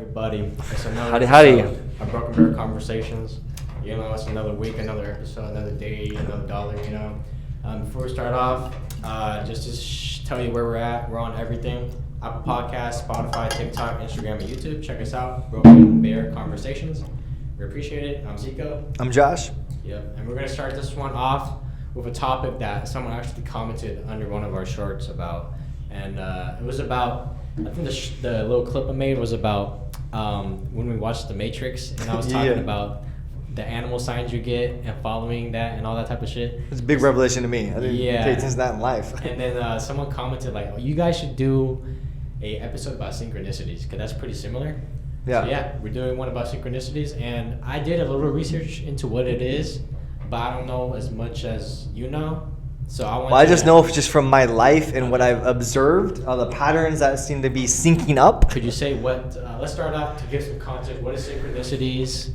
everybody. It's another Howdy. of Broken Bear Conversations. You know, it's another week, another episode, another day, another dollar, you know. Before we start off, just to tell you where we're at. We're on everything. Apple Podcasts, Spotify, TikTok, Instagram, and YouTube. Check us out, Broken Bear Conversations. We appreciate it. I'm Zico. I'm Josh. Yep, and we're going to start this one off with a topic that someone actually commented under one of our shorts about. And it was about, I think the little clip I made was about when we watched The Matrix, and I was talking about the animal signs you get and following that and all that type of shit. It's a big revelation to me. I didn't pay attention to that in life. And then someone commented like, oh, you guys should do a episode about synchronicities, because that's pretty similar. Yeah. So yeah, we're doing one about synchronicities, and I did a little research into what it is, but I don't know as much as you know. So I just know just from my life and what I've observed, the patterns that seem to be syncing up. Could you say what? Let's start off to give some context. What is synchronicities?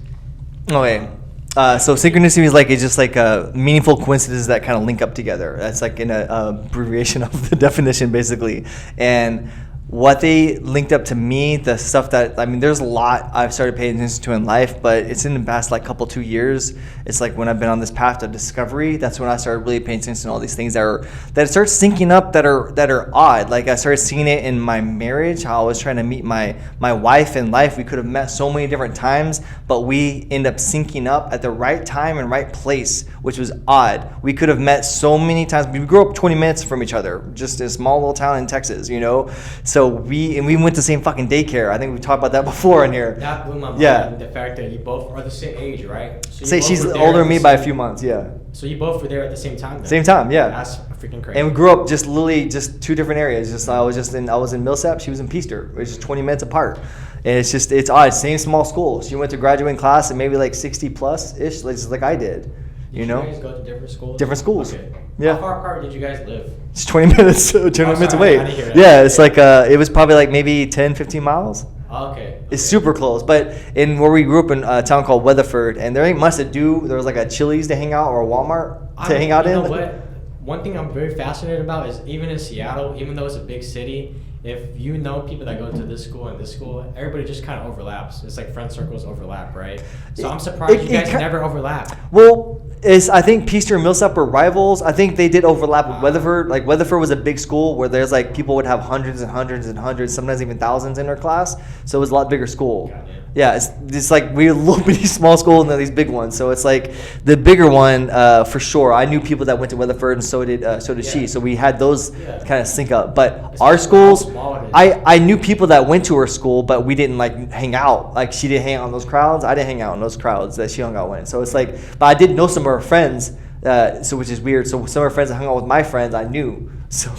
Okay. So synchronicity is just like meaningful coincidences that kind of link up together. That's like in a abbreviation of the definition, basically. And what they linked up to me, the stuff that, I mean, there's a lot I've started paying attention to in life, but it's in the past like 2 years. It's like when I've been on this path of discovery, that's when I started really paying attention to all these things that start syncing up that are odd. Like I started seeing it in my marriage, how I was trying to meet my wife in life. We could have met so many different times, but we end up syncing up at the right time and right place, which was odd. We could have met so many times. We grew up 20 minutes from each other, just in a small little town in Texas, you know? So we went to the same fucking daycare. I think we talked about that before in here. That blew my mind. The fact that you both are the same age, right? So she's older than me by a few months, yeah. So you both were there at the same time then? Same time, yeah. That's freaking crazy. And we grew up just literally just two different areas. I was in Millsap, she was in Peaster. It was just 20 minutes apart. And it's odd. Same small school. She went to graduating class and maybe like 60 plus ish, just like I did. You know? You guys go to different schools? Different schools. Okay. Yeah. How far apart did you guys live? It's 20 minutes, 20 minutes away. I didn't hear that. Yeah, it's like it was probably like maybe 10, 15 miles. Okay. It's super close, but in where we grew up in a town called Weatherford, and there ain't much to do. There was like a Chili's to hang out or a Walmart to hang out in. You know what? One thing I'm very fascinated about is even in Seattle, even though it's a big city, if you know people that go to this school and this school, everybody just kind of overlaps. It's like friend circles overlap, right? So I'm surprised you guys never overlap. Well, I think Peaster and Millsap were rivals. I think they did overlap with Weatherford. Like Weatherford was a big school where there's like people would have hundreds and hundreds and hundreds, sometimes even thousands in their class. So it was a lot bigger school. Yeah, it's like we're a little bitty small school and then these big ones. So it's like the bigger one for sure. I knew people that went to Weatherford, and so did she. So we had those kind of sync up. But our schools, I knew people that went to her school, but we didn't like hang out. Like she didn't hang out in those crowds. I didn't hang out in those crowds that she hung out in. So it's like, but I did know some of her friends. So which is weird. So some of her friends that hung out with my friends, I knew. So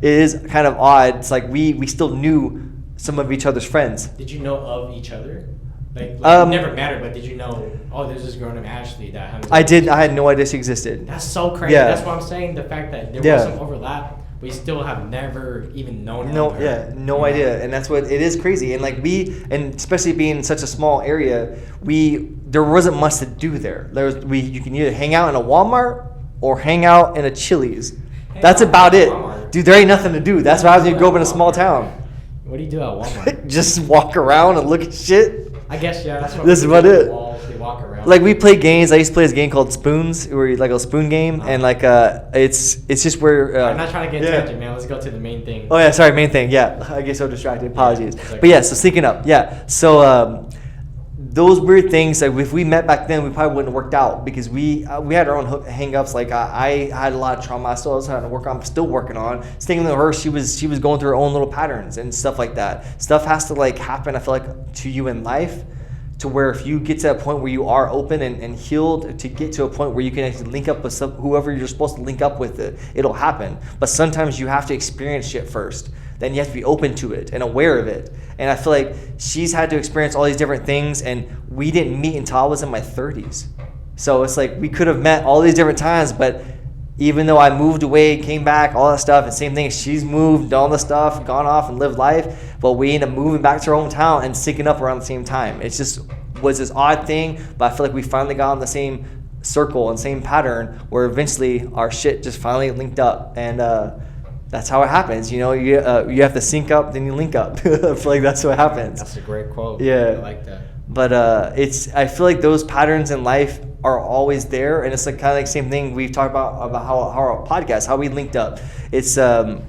it is kind of odd. It's like we still knew some of each other's friends. Did you know of each other? Like it never mattered, but did you know, oh, there's this girl named Ashley that hangs out? I did. I had no idea she existed. That's so crazy. Yeah. That's what I'm saying. The fact that there was some overlap, we still have never even known her. Yeah, no idea. And that's what it is crazy. And like and especially being in such a small area, there wasn't much to do there. You can either hang out in a Walmart or hang out in a Chili's. That's about it. Dude, there ain't nothing to do. That's what happens when you grow up in a small town. What do you do at Walmart? Just walk around and look at shit. I guess, yeah, that's what this is about it. They walk around. Like we play games. I used to play this game called Spoons, where like a spoon game, and like it's just where. I'm not trying to get tangent, man. Let's go to the main thing. Oh yeah, sorry, main thing. Yeah, I get so distracted. Apologies. But yeah, so syncing up. Yeah, so those weird things. Like if we met back then, we probably wouldn't have worked out because we had our own hang-ups. Like I had a lot of trauma. I still was trying to work on. I'm still working on. Sticking with her, she was going through her own little patterns and stuff like that. Stuff has to like happen. I feel like to you in life, to where if you get to a point where you are open and healed, to get to a point where you can actually link up with whoever you're supposed to link up with, it'll happen. But sometimes you have to experience shit first. Then you have to be open to it and aware of it. And I feel like she's had to experience all these different things, and we didn't meet until I was in my 30s. So it's like we could have met all these different times, but even though I moved away, came back, all that stuff, and same thing, she's moved, all the stuff, gone off and lived life, but we ended up moving back to our hometown and syncing up around the same time. It just was this odd thing, but I feel like we finally got on the same circle and same pattern where eventually our shit just finally linked up. And that's how it happens. You know, you have to sync up, then you link up. I feel like that's what happens. That's a great quote. Yeah. I like that. But I feel like those patterns in life are always there, and it's like kind of like same thing we've talked about how our podcast, how we linked up. It's I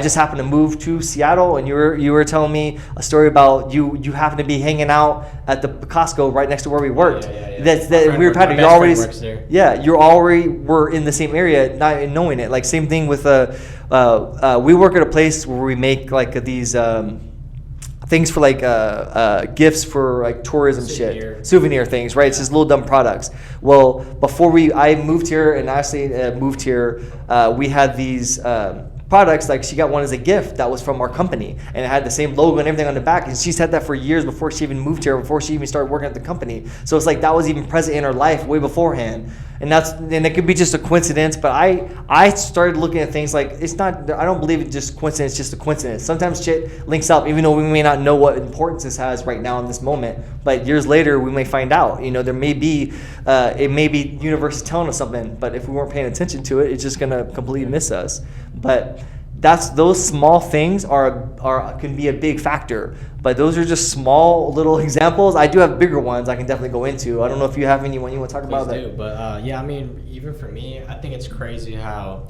just happened to move to Seattle, and you were telling me a story about you happen to be hanging out at the Costco right next to where we worked. Yeah. That's that weird pattern. You always, you already were in the same area, not knowing it. Like same thing with we work at a place where we make like these things for like gifts for like tourism souvenir things, right? It's just little dumb products. Well, before I moved here, and Ashley moved here, we had these products. Like she got one as a gift that was from our company, and it had the same logo and everything on the back, and she's had that for years before she even moved here, before she even started working at the company. So it's like that was even present in her life way beforehand. And it could be just a coincidence, but I started looking at things like I don't believe it's just coincidence, just a coincidence. Sometimes shit links up, even though we may not know what importance this has right now in this moment, but years later we may find out. You know, there may be it may be universe is telling us something, but if we weren't paying attention to it, it's just gonna completely miss us. But those small things can be a big factor, but those are just small little examples. I do have bigger ones I can definitely go into. I don't know if you have anyone you want to talk about. Please do, but I mean, even for me, I think it's crazy how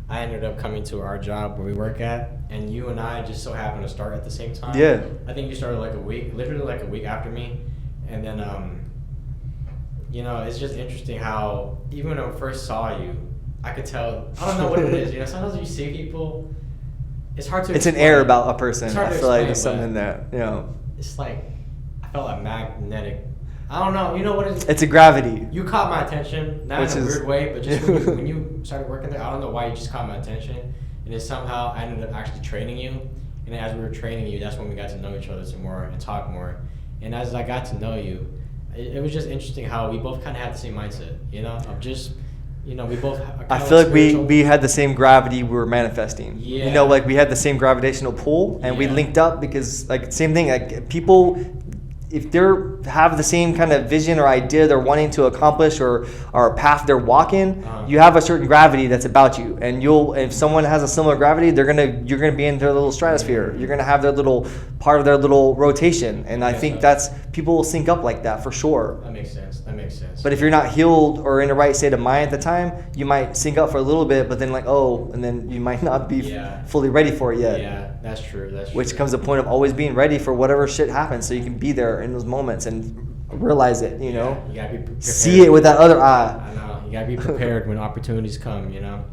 I ended up coming to our job where we work at, and you and I just so happened to start at the same time. Yeah. I think you started literally like a week after me, and then you know, it's just interesting how even when I first saw you, I could tell. I don't know what it is. You know, sometimes you see people. It's hard to. It's explain. an air about a person. It's hard to I feel like explain, there's something that, you know. It's like I felt like magnetic. I don't know. You know what it is? It's a gravity. You caught my attention, not in a weird way, but just when you started working there, I don't know why you just caught my attention, and then somehow I ended up actually training you. And as we were training you, that's when we got to know each other some more and talk more. And as I got to know you, it was just interesting how we both kind of had the same mindset, you know, of just. You know, we both. I feel like we had the same gravity we were manifesting. Yeah. You know, like we had the same gravitational pull, and we linked up because, like, same thing. Like people, if they have the same kind of vision or idea they're wanting to accomplish or a path they're walking, you have a certain gravity that's about you. And if someone has a similar gravity, you're gonna be in their little stratosphere. You're gonna have their little part of their little rotation. And I think people will sync up like that for sure. That makes sense. But if you're not healed or in the right state of mind at the time, you might sync up for a little bit, but then and then you might not be fully ready for it yet. Yeah, that's true. Which comes to the point of always being ready for whatever shit happens, so you can be there in those moments and realize it. You know, you gotta be prepared. See it with that other eye. I know. You gotta be prepared when opportunities come. You know,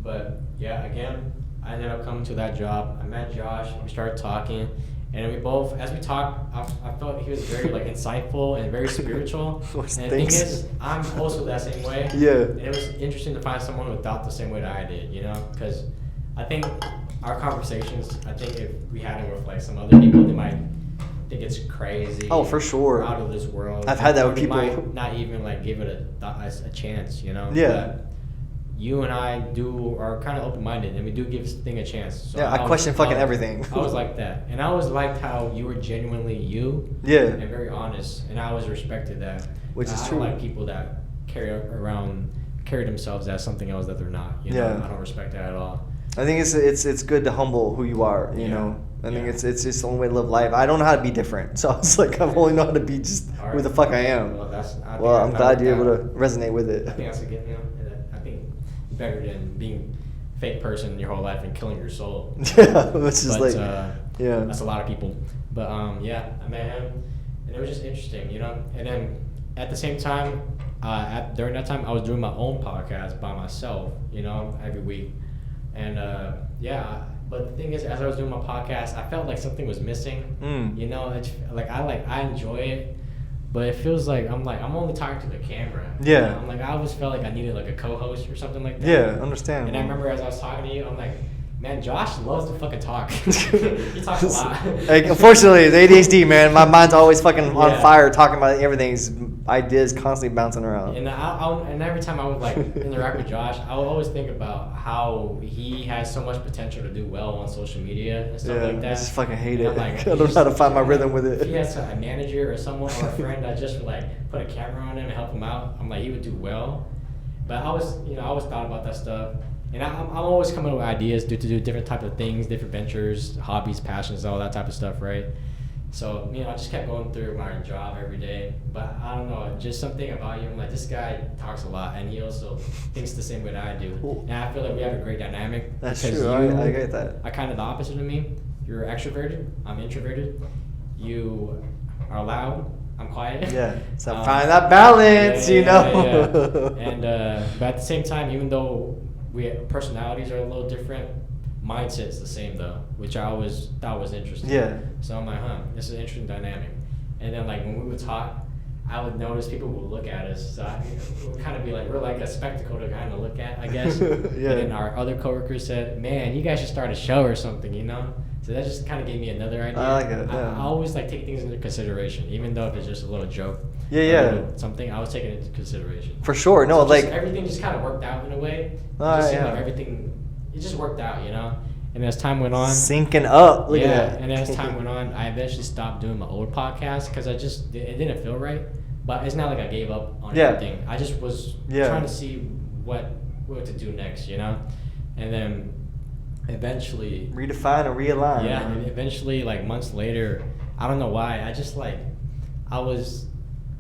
but yeah, again, I ended up coming to that job. I met Josh. We started talking. And we both, as we talked, I felt he was very like insightful and very spiritual. And the thing is, I'm also that same way. Yeah. And it was interesting to find someone who thought the same way that I did, you know? Because I think our conversations, if we had them with like some other people, they might think it's crazy. Oh, for sure. Out of this world. I've had that with they people. Might not even like give it a chance, you know? Yeah. But you and I are kind of open-minded, and we do give this thing a chance. So I question fucking everything. I was like that, and I always liked how you were genuinely you. Yeah. And very honest, and I always respected that. Which is I true. don't like people that carry themselves as something else that they're not. You know? I don't respect that at all. I think it's good to humble who you are. You know. I think it's just the only way to live life. I don't know how to be different, so it's like I only know how to be just who the fuck I am. Well, I'm glad you're able to resonate with it. I think that's a good, I think better than being a fake person your whole life and killing your soul. Yeah, which is that's a lot of people. But I met him, and it was just interesting, you know. And then at the same time, during that time, I was doing my own podcast by myself, you know, every week. And but the thing is, as I was doing my podcast, I felt like something was missing. You know, it's like I enjoy it. But it feels like I'm only talking to the camera. Yeah. You know? I'm like, I always felt like I needed like a co-host or something like that. Yeah, understand. And I remember as I was talking to you, I'm like, man, Josh loves to fucking talk. He talks a lot. Like, unfortunately, the ADHD, man, my mind's always fucking on fire talking about everything's ideas constantly bouncing around. And and every time I would like interact with Josh, I would always think about how he has so much potential to do well on social media and stuff like that. I just fucking hate and it. Like, I don't know how to find my rhythm with it. If he has a manager or someone or a friend that just would like put a camera on him and help him out, I'm like, he would do well. But I always thought about that stuff. And I'm always coming up with ideas to do different type of things, different ventures, hobbies, passions, all that type of stuff, right? So, I just kept going through my job every day. But I don't know, just something about you. I'm like, this guy talks a lot, and he also thinks the same way that I do. And I feel like we have a great dynamic. That's because true. I get that. are kind of the opposite of me. You're extroverted. I'm introverted. You are loud. I'm quiet. Yeah. So find that balance, Yeah. And but at the same time, even though personalities are a little different, mindset's the same though, which I always thought was interesting. Yeah. So I'm like, this is an interesting dynamic. And then like when we would talk, I would notice people would look at us. So it would kind of be like, we're like a spectacle to kind of look at, I guess. Yeah. And then our other coworkers said, man, you guys should start a show or something, So that just kind of gave me another idea. I like it. Yeah. I always like take things into consideration, even though if it's just a little joke. Something I was taking into consideration. For sure. No, so everything just kind of worked out in a way. It just seemed like everything, it just worked out, And as time went on, syncing up. Look at that. And as time went on, I eventually stopped doing my old podcast because it didn't feel right. But it's not like I gave up on everything. I just was trying to see what to do next, And then eventually redefine and realign. Yeah, and eventually, like months later, I don't know why. I was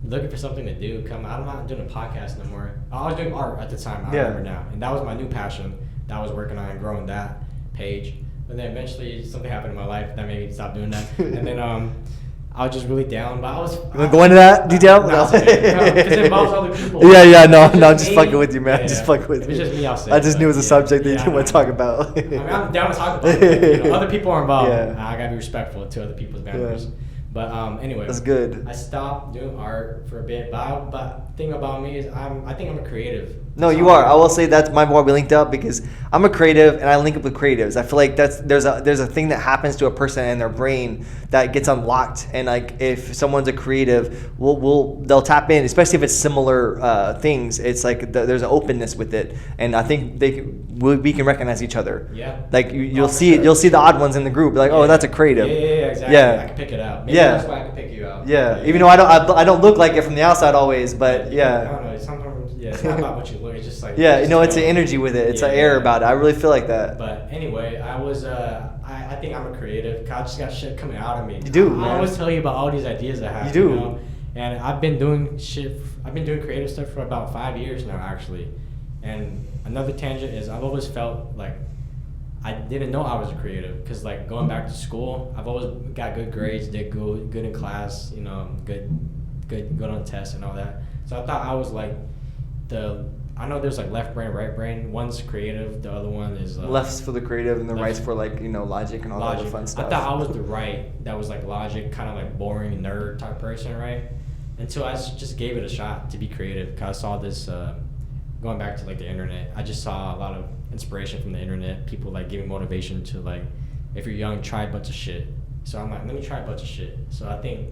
looking for something to do. I'm not doing a podcast no more. I was doing art at the time. I remember now, and that was my new passion that I was working on and growing that page. But then eventually something happened in my life that made me stop doing that. And then I was just really down. But I was. You want to go into that detail? No, because it involves other people. No, I'm just fucking with you, man. Just fucking with you. If it's just me, I'll say. I just knew it was a subject that you didn't want to talk about. I'm down to talk about it. Other people are involved. I gotta be respectful to other people's boundaries. Yeah. But anyway, that's good. I stopped doing art for a bit, but the thing about me is I think I'm a creative. No, you are. I will say that's why we linked up, because I'm a creative and I link up with creatives. I feel like there's a thing that happens to a person in their brain that gets unlocked, and like if someone's a creative, they'll tap in, especially if it's similar things. It's like there's an openness with it, and I think we can recognize each other. Yeah. Like you'll see the odd ones in the group, like, oh, that's a creative. Yeah, exactly. Yeah. I can pick it out. Maybe that's why I can pick you out. Yeah. Even though I don't look like it from the outside always, but yeah. I don't know. Sometimes it's not about what you look. It's just like it's an energy with it. It's an air about it. I really feel like that. But anyway, I was I think I'm a creative. I just got shit coming out of me. You do. I always tell you about all these ideas I have. You do. And I've been doing creative stuff for about 5 years now, actually. And another tangent is I've always felt like I didn't know I was a creative, because like going back to school, I've always got good grades, did good in class, good on tests and all that. So I thought I was like I know there's like left brain, right brain. One's creative, the other one is left's for the creative and the right's for like logic and all that other fun stuff. I thought I was the right, that was like logic, kind of like boring nerd type person, right? Until I just gave it a shot to be creative, because I saw this going back to like the internet. I just saw a lot of inspiration from the internet. People like giving motivation to like, if you're young, try a bunch of shit. So I'm like, let me try a bunch of shit. So I think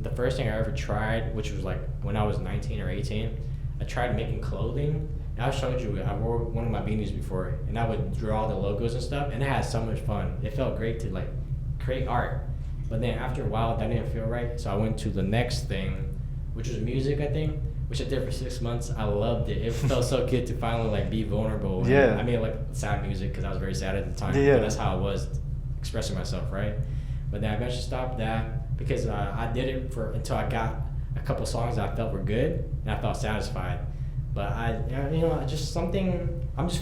the first thing I ever tried, which was like when I was 19 or 18, I tried making clothing. And I showed you, I wore one of my beanies before, and I would draw the logos and stuff, and I had so much fun. It felt great to like create art. But then after a while, that didn't feel right. So I went to the next thing, which was music, I think, which I did for 6 months. I loved it. It felt so good to finally like be vulnerable. Yeah. I made like sad music because I was very sad at the time. Yeah. But that's how I was expressing myself, right? But then I eventually stopped that because I did it until I got a couple songs that I felt were good and I felt satisfied. But I'm just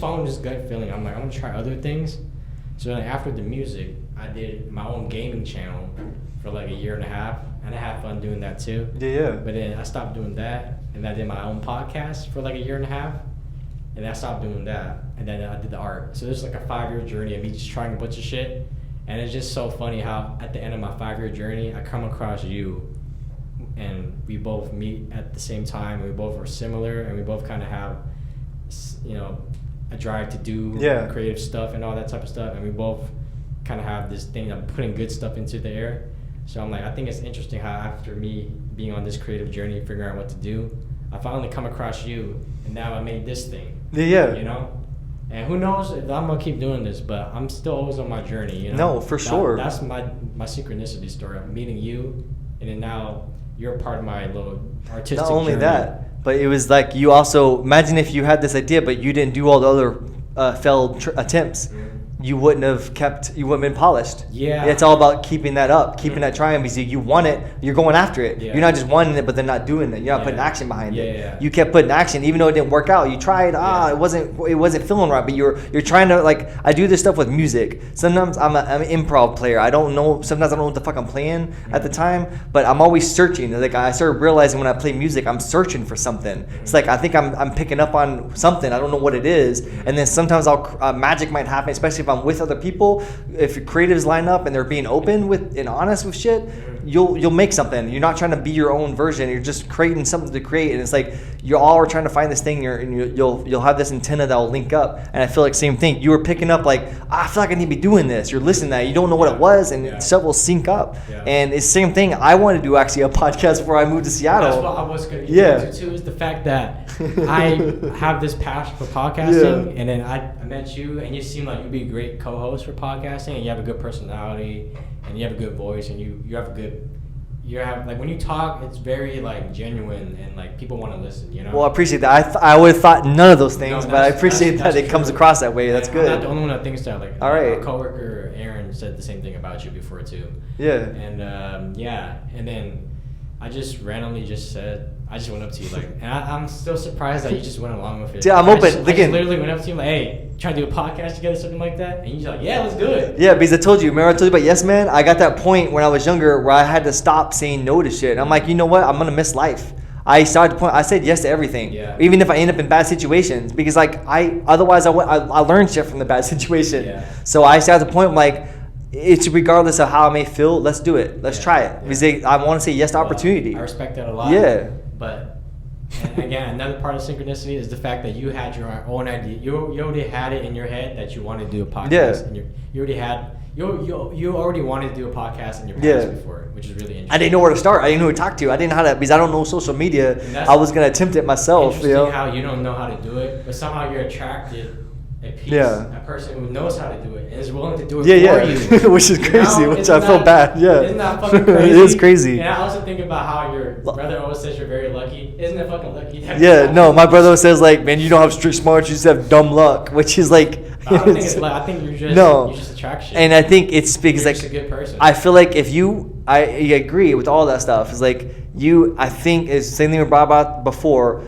following this gut feeling. I'm like, I'm gonna try other things. So then after the music, I did my own gaming channel for like a year and a half, and I had fun doing that too. Yeah. But then I stopped doing that, and I did my own podcast for like a year and a half, and then I stopped doing that, and then I did the art. So there's like a 5-year journey of me just trying a bunch of shit, and it's just so funny how at the end of my 5-year journey, I come across you, and we both meet at the same time. We both are similar, and we both kind of have, a drive to do creative stuff and all that type of stuff, and we both kind of have this thing of putting good stuff into the air. So I'm like, I think it's interesting how after me being on this creative journey, figuring out what to do, I finally come across you, and now I made this thing. Yeah. And who knows if I'm gonna keep doing this, but I'm still always on my journey. No, for sure. That's my synchronicity story. I'm meeting you, and then now you're a part of my little artistic Not only journey. that, but it was like you also, imagine if you had this idea, but you didn't do all the other failed attempts. You wouldn't have been polished. Yeah. It's all about keeping that up, keeping that trying, because you want it, you're going after it. Yeah. You're not just wanting it, but then not doing it. You're not putting action behind it. Yeah. You kept putting action, even though it didn't work out. You tried, it wasn't feeling right, but you're trying to, like, I do this stuff with music. Sometimes I'm an improv player. I don't know, sometimes I don't know what the fuck I'm playing at the time, but I'm always searching. Like, I started realizing when I play music, I'm searching for something. It's like, I think I'm picking up on something. I don't know what it is. And then sometimes magic might happen, especially if I'm with other people. If creatives line up and they're being open with and honest with shit, you'll make something. You're not trying to be your own version. You're just creating something to create, and it's like you all are trying to find this thing. You'll have this antenna that will link up, and I feel like same thing. You were picking up like, I feel like I need to be doing this. You're listening to that. You don't know what it was, and stuff will sync up. Yeah. And it's the same thing. I wanted to do actually a podcast before I moved to Seattle. That's what I was going to get into too, is the fact that I have this passion for podcasting, and then I met you, and you seem like you'd be a great co-host for podcasting, and you have a good personality, and you have a good voice, and you have like when you talk, it's very like genuine, and like people want to listen, you know. Well, I appreciate that. I would have thought none of those things, but I appreciate that it comes across that way. That's good. I'm not the only one that thinks that. Like, all right. Our coworker Aaron said the same thing about you before too. Yeah. And and then I just randomly said, I just went up to you like, and I'm still surprised that you just went along with it. Yeah, I'm open. I just literally went up to you like, hey, try to do a podcast together, something like that, and you're just like, yeah, let's do it. Yeah, because I told you, remember I told you about Yes Man? I got that point when I was younger where I had to stop saying no to shit. And I'm like, you know what? I'm gonna miss life. I said yes to everything, even if I end up in bad situations, because like I learned shit from the bad situation. Yeah. So I started at the point like, it's regardless of how I may feel, let's do it. Let's try it. Because I want to say yes to opportunity. I respect that a lot. Yeah. But and again, another part of synchronicity is the fact that you had your own idea. You already had it in your head that you wanted to do a podcast. Yeah. And you already wanted to do a podcast in your past before, which is really interesting. I didn't know where to start. I didn't know who to talk to. I didn't know how to, because I don't know social media. I was gonna attempt it myself. Interesting how you don't know how to do it, but somehow you're attracted a person who knows how to do it and is willing to do it for you. Which is crazy, which I feel bad. Yeah. Isn't that fucking crazy? It is crazy. And I also think about how your brother always says you're very lucky. Isn't it fucking lucky? No, my brother always says like, man, you don't have street smarts, you just have dumb luck, which is like, I don't think it's luck. I think you're just attraction. And I think it's because you're like, just a good person. I feel like I agree with all that stuff. It's like I think is the same thing we brought about before,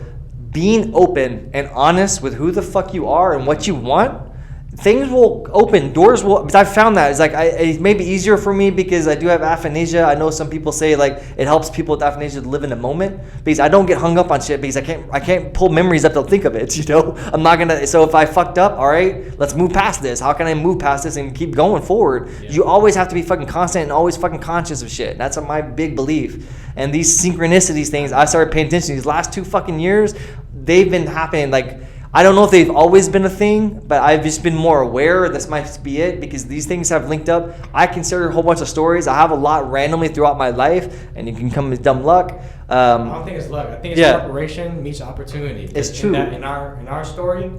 being open and honest with who the fuck you are and what you want. Things will open, doors will, because I've found that it's like it may be easier for me because I do have aphasia. I know some people say like it helps people with aphasia to live in the moment, because I don't get hung up on shit, because I can't pull memories up to think of it, you know. I'm not gonna, so if I fucked up, all right, let's move past this. How can I move past this and keep going forward? You always have to be fucking constant and always fucking conscious of shit. That's my big belief. And these synchronicities things, I started paying attention to these last 2 fucking years. They've been happening like, I don't know if they've always been a thing, but I've just been more aware. This might be it, because these things have linked up. I consider a whole bunch of stories. I have a lot randomly throughout my life, and it can come with dumb luck. I don't think it's luck. I think it's preparation meets opportunity. It's true. In our story,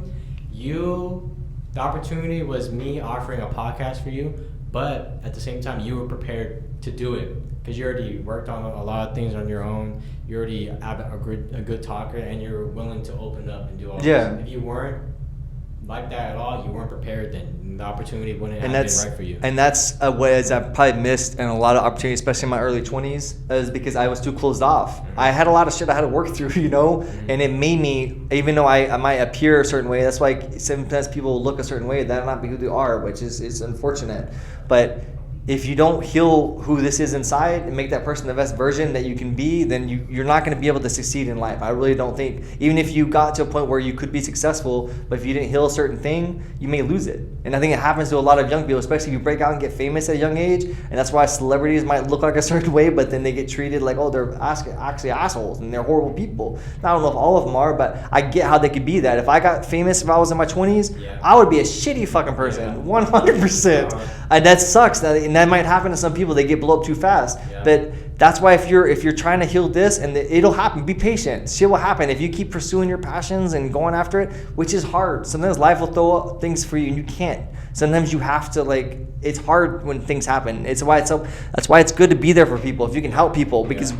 the opportunity was me offering a podcast for you, but at the same time, you were prepared to do it because you already worked on a lot of things on your own. You already have a good talker, and you're willing to open up and do all this. If you weren't like that at all, you weren't prepared, then the opportunity wouldn't have been right for you. And that's a way I've probably missed in a lot of opportunities, especially in my early 20s, is because I was too closed off. I had a lot of shit I had to work through, you know, and it made me, even though I might appear a certain way, that's why sometimes people look a certain way, that not be who they are, which is unfortunate. But if you don't heal who this is inside and make that person the best version that you can be, then you're not going to be able to succeed in life. I really don't think. Even if you got to a point where you could be successful, but if you didn't heal a certain thing, you may lose it. And I think it happens to a lot of young people, especially if you break out and get famous at a young age. And that's why celebrities might look like a certain way, but then they get treated like, oh, they're actually assholes and they're horrible people. I don't know if all of them are, but I get how they could be that. If I got famous if I was in my 20s, I would be a shitty fucking person, 100%. And that sucks. And that might happen to some people. They get blown up too fast. But That's why if you're trying to heal this, and it'll happen, be patient. Shit will happen if you keep pursuing your passions and going after it, which is hard. Sometimes life will throw up things for you and you can't. Sometimes you have to, like, it's hard when things happen. That's why it's good to be there for people if you can help people, because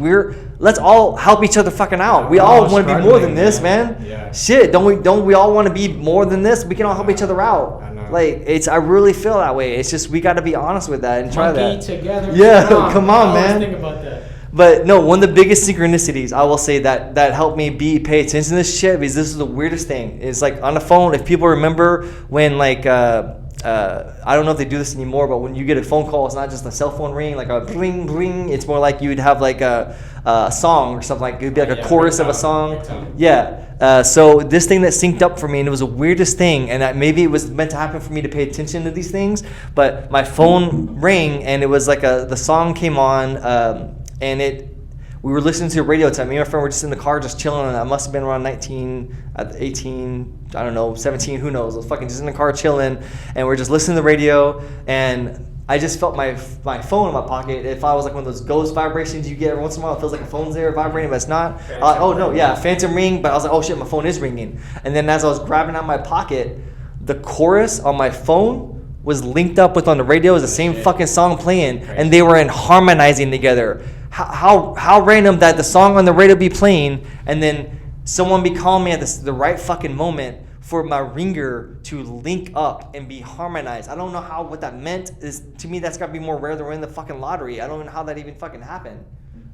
let's all help each other fucking out. We all want to be more than this, man. Yeah. Shit, don't we all want to be more than this? We can all help each other out. I know. Like, I really feel that way. It's just we got to be honest with that and try that. Together. Yeah, come on, I man. always think about that. But no, one of the biggest synchronicities I will say that helped me pay attention to this shit, because this is the weirdest thing. It's like on the phone, if people remember when, like, I don't know if they do this anymore, but when you get a phone call, it's not just a cell phone ring, like a bling bling. It's more like you'd have like a song or something, like it'd be like a chorus of a song. Yeah. So this thing that synced up for me, and it was the weirdest thing, and maybe it was meant to happen for me to pay attention to these things, but my phone rang, and it was like the song came on, and we were listening to a radio time. Me and my friend were just in the car, just chilling. And I must have been around 19, 18, I don't know, 17, who knows. I was fucking just in the car chilling, and we're just listening to the radio. And I just felt my phone in my pocket. If I was like one of those ghost vibrations you get every once in a while, it feels like a phone's there vibrating, but it's not. Phantom ring. But I was like, oh shit, my phone is ringing. And then as I was grabbing out my pocket, the chorus on my phone was linked up with on the radio. It was the same fucking song playing, and they were harmonizing together. How random that the song on the radio be playing, and then someone be calling me at the right fucking moment for my ringer to link up and be harmonized. I don't know what that meant. To me, that's got to be more rare than winning the fucking lottery. I don't know how that even fucking happened.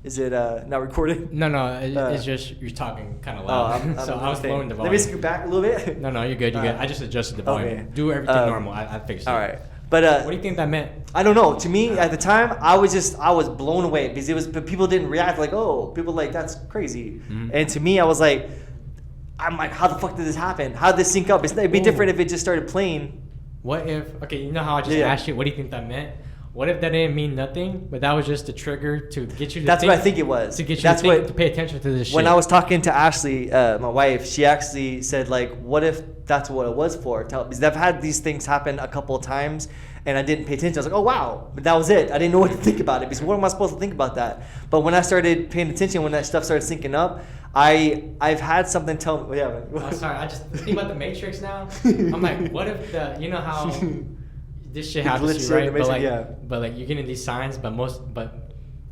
Is it not recorded? No, it's just you're talking kind of loud. So I was lowering the volume. Let me scoot back a little bit. No, you're good. I just adjusted the volume. Okay. Do everything normal. I fixed it. All right. But what do you think that meant? I don't know. To me, at the time, I was blown away, because but people didn't react like, oh, people like, that's crazy. Mm-hmm. And to me, I'm like, how the fuck did this happen? How did this sync up? It'd be different if it just started playing. What if? Okay, you know how I just asked you, what do you think that meant? What if that didn't mean nothing, but that was just a trigger to get you to That's what I think it was. To get you to pay attention to this shit. When I was talking to Ashley, my wife, she actually said, like, what if that's what it was for? Because I've had these things happen a couple of times, and I didn't pay attention. I was like, oh, wow. But that was it. I didn't know what to think about it, because what am I supposed to think about that? But when I started paying attention, when that stuff started syncing up, I've had something tell me. Yeah. I'm sorry. I just think about the Matrix now. I'm like, what if you know how this shit happens to you, right? But like you're getting these signs, but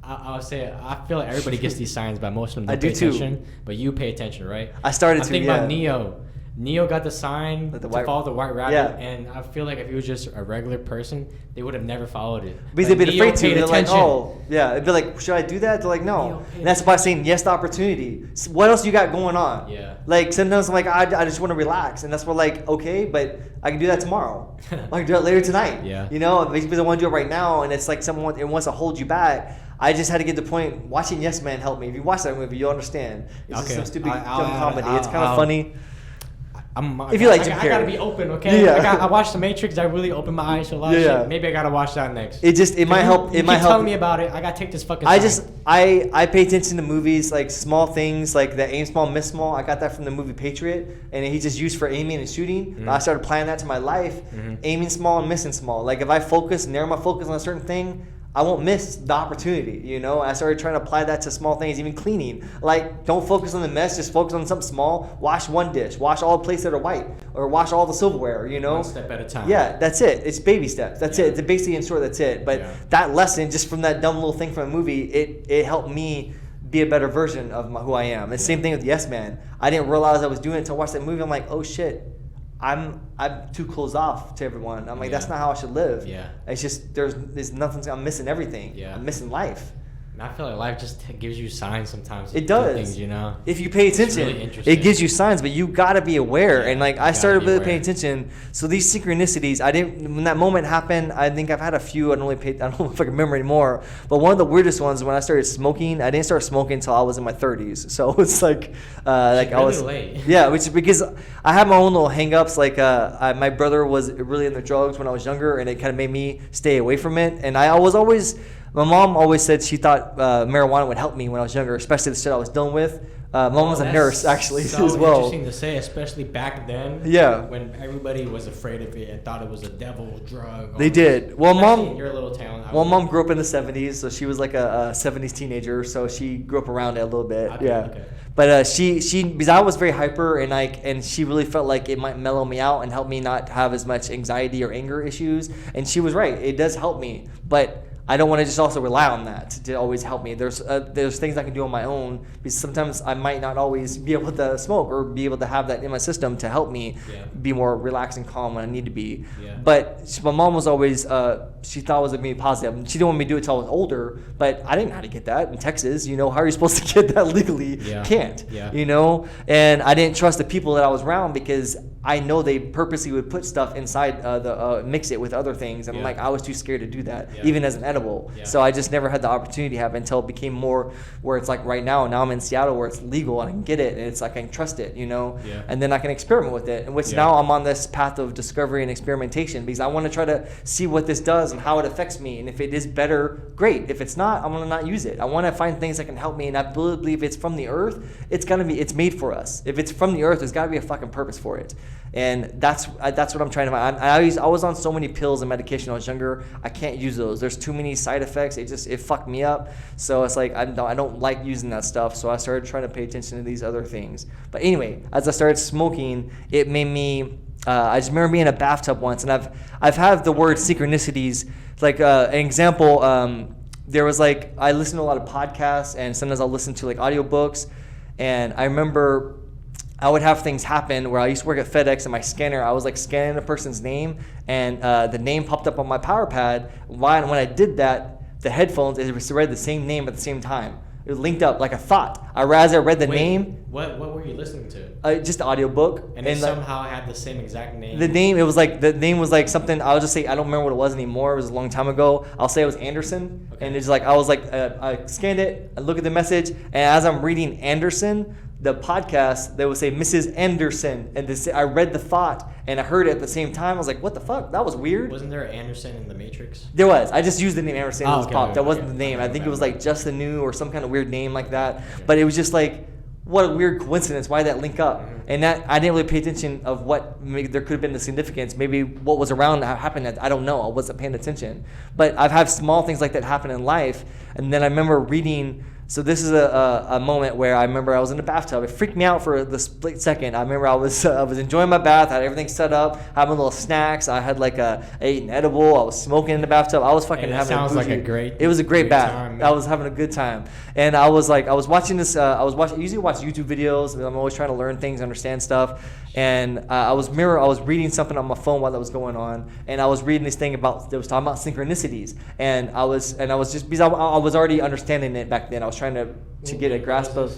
I'll say I feel like everybody gets these signs, but most of them don't pay attention. But you pay attention, right? I started to. think about Neo. Neo got the sign to follow the white rabbit, and I feel like if he was just a regular person, they would have never followed it. Because they'd be afraid to. They're like, oh, yeah. It'd be like, should I do that? They're like, no. And that's why I'm saying yes to opportunity. What else you got going on? Yeah. Like sometimes I'm like, I just want to relax, and that's where like, okay, but I can do that tomorrow. I can do it later tonight. Yeah. You know, because I want to do it right now, and it's like someone it wants to hold you back. I just had to get to the point. Watching Yes Man helped me. If you watch that movie, you'll understand. It's just some stupid dumb comedy. It's kind of funny. If you like Jim Carrey. I gotta be open, okay? Yeah. I watched The Matrix. I really opened my eyes to a lot of shit. Maybe I gotta watch that next. It might help. It might help. Tell me about it. I gotta take this fucking. I pay attention to movies, like small things, like the aim small, miss small. I got that from the movie Patriot, and he just used for aiming and shooting. Mm-hmm. I started applying that to my life, aiming small and missing small. Like if I narrow my focus on a certain thing, I won't miss the opportunity, you know? I started trying to apply that to small things, even cleaning. Like, don't focus on the mess, just focus on something small. Wash one dish, wash all the plates that are white, or wash all the silverware, you know? One step at a time. Yeah, that's it. It's baby steps. That's it. It's basically, in short, that's it. But that lesson, just from that dumb little thing from a movie, it helped me be a better version of who I am. And same thing with Yes Man. I didn't realize I was doing it until I watched that movie. I'm like, oh shit. I'm too closed off to everyone. I'm like, that's not how I should live. Yeah. It's just there's nothing. I'm missing everything. Yeah. I'm missing life. I feel like life just gives you signs sometimes. It does. Things, you know. If you pay attention, really it gives you signs, but you gotta be aware. And like I started really paying attention. So these synchronicities, when that moment happened, I think I've had a few. I don't know if I can remember anymore. But one of the weirdest ones when I started smoking. I didn't start smoking until I was in my 30s. So it's like I was late. Yeah, which is because I had my own little hangups. Like my brother was really into drugs when I was younger, and it kind of made me stay away from it. And my mom always said she thought marijuana would help me when I was younger, especially the shit I was dealing with. Mom was a That's nurse actually so as well. interesting to say, especially back then. Yeah. When everybody was afraid of it and thought it was a devil drug. They did. Well, Especially Mom. in your little town. Mom grew up in the 70s, so she was like a 70s teenager, so she grew up around it a little bit. Okay, yeah. okay. But she because I was very hyper and she really felt like it might mellow me out and help me not have as much anxiety or anger issues. And she was right. It does help me, but I don't want to just also rely on that to always help me. There's things I can do on my own because sometimes I might not always be able to smoke or be able to have that in my system to help me be more relaxed and calm when I need to be. Yeah. But my mom was always she thought it was being positive. She didn't want me to do it until I was older, but I didn't know how to get that in Texas. You know, how are you supposed to get that legally? Yeah. Can't. Yeah. You know, and I didn't trust the people that I was around because I know they purposely would put stuff inside mix it with other things, and I was too scared to do that, even as an edible. Yeah. So I just never had the opportunity to have it until it became more where it's like right now. Now I'm in Seattle where it's legal and I can get it, and it's like I can trust it, you know, and then I can experiment with it. And which now I'm on this path of discovery and experimentation because I want to try to see what this does and how it affects me, and if it is better, great. If it's not, I'm gonna not use it. I want to find things that can help me, and I believe it's from the earth. It's made for us. If it's from the earth, there's got to be a fucking purpose for it. And that's what I'm trying to find. I was on so many pills and medication when I was younger. I can't use those. There's too many side effects. It fucked me up. So it's like I don't like using that stuff. So I started trying to pay attention to these other things. But anyway, as I started smoking, it made me. I just remember being in a bathtub once, and I've had the word synchronicities. Like an example, there was like I listen to a lot of podcasts, and sometimes I'll listen to like audiobooks, and I remember. I would have things happen where I used to work at FedEx and my scanner, I was like scanning a person's name and the name popped up on my power pad. When I did that, the headphones, it read the same name at the same time. It was linked up like a thought. As I read the name. What were you listening to? Just an audiobook. And it somehow had the same exact name? The name was like something, I'll just say, I don't remember what it was anymore. It was a long time ago. I'll say it was Anderson. Okay. And it's like, I scanned it, I look at the message, and as I'm reading Anderson, the podcast, they would say Mrs. Anderson, and I read the thought and I heard it at the same time. I was like, "What the fuck? That was weird." Wasn't there Anderson in the Matrix? There was. I just used the name Anderson. Oh, okay, popped. That okay, wasn't the name. I think it was like Justin New or some kind of weird name like that. Okay. But it was just like, what a weird coincidence. Why did that link up? Mm-hmm. And that I didn't really pay attention of what maybe there could have been the significance. Maybe what was around that happened. I don't know. I wasn't paying attention. But I've had small things like that happen in life. And then I remember reading. So this is a moment where I remember I was in the bathtub. It freaked me out for the split second. I remember I was enjoying my bath. I had everything set up, having little snacks. I had I ate an edible. I was smoking in the bathtub. I was fucking having. Sounds like a great. It was a great bath. Time, I was having a good time, and I was watching this. I usually watch YouTube videos. I'm always trying to learn things, understand stuff. And I was reading something on my phone while that was going on, and I was reading this thing that was talking about synchronicities, and I was just because I was already understanding it back then. I was trying to get a grasp of.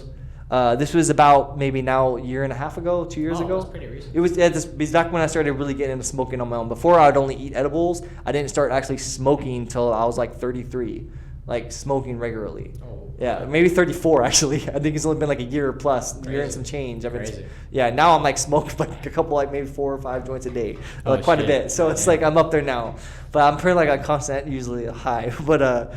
This was about maybe now a year and a half ago, 2 years ago. It was pretty recent. It was back when I started really getting into smoking on my own. Before I'd only eat edibles. I didn't start actually smoking until I was like 33, like smoking regularly. Oh. Yeah, maybe 34 actually. I think it's only been like a year plus, Crazy. year and some change. Crazy. Yeah, now I'm like smoking like a couple, like maybe 4 or 5 joints a day, quite a shit. bit. So it's like I'm up there now, but I'm pretty like a constant, usually a high. But